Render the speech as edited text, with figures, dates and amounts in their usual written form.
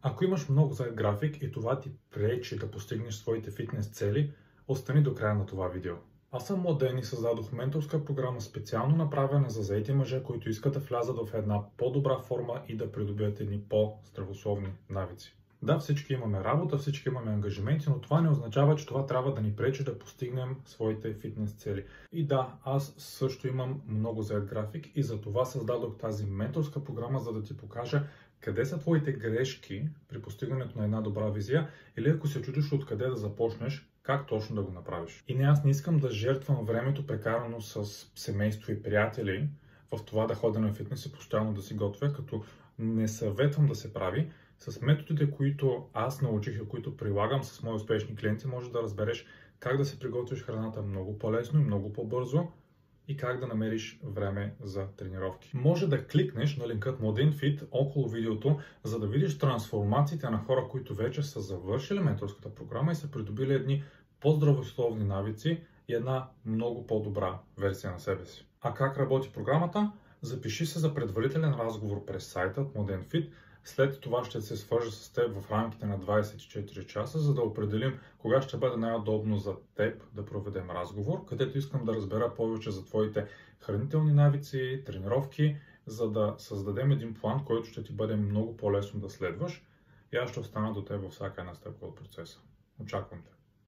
Ако имаш много зает график и това ти пречи да постигнеш своите фитнес цели, остани до края на това видео. Аз съм Младен и създадох менторска програма специално направена за заети мъже, които искат да влязат в една по-добра форма и да придобият едни по-здравословни навици. Да, всички имаме работа, всички имаме ангажименти, но това не означава, че това трябва да ни пречи да постигнем своите фитнес цели. И да, аз също имам много зает график и за това създадох тази менторска програма, за да ти покажа къде са твоите грешки при постигането на една добра визия или ако се чудиш откъде да започнеш, как точно да го направиш. И не, аз не искам да жертвам времето прекарано с семейство и приятели в това да ходя на фитнес и постоянно да си готвя, като не съветвам да се прави. С методите, които аз научих и които прилагам с мои успешни клиенти, може да разбереш как да се приготвиш храната много по-лесно и много по-бързо и как да намериш време за тренировки. Може да кликнеш на линкът MladenFit около видеото, за да видиш трансформациите на хора, които вече са завършили менторската програма и са придобили едни по-здравословни навици и една много по-добра версия на себе си. А как работи програмата? Запиши се за предварителен разговор през сайта MladenFit. След това ще се свържа с теб в рамките на 24 часа, за да определим кога ще бъде най-удобно за теб да проведем разговор, където искам да разбера повече за твоите хранителни навици, тренировки, за да създадем един план, който ще ти бъде много по-лесно да следваш и аз ще остана до теб във всяка една стъпка от процеса. Очаквам те!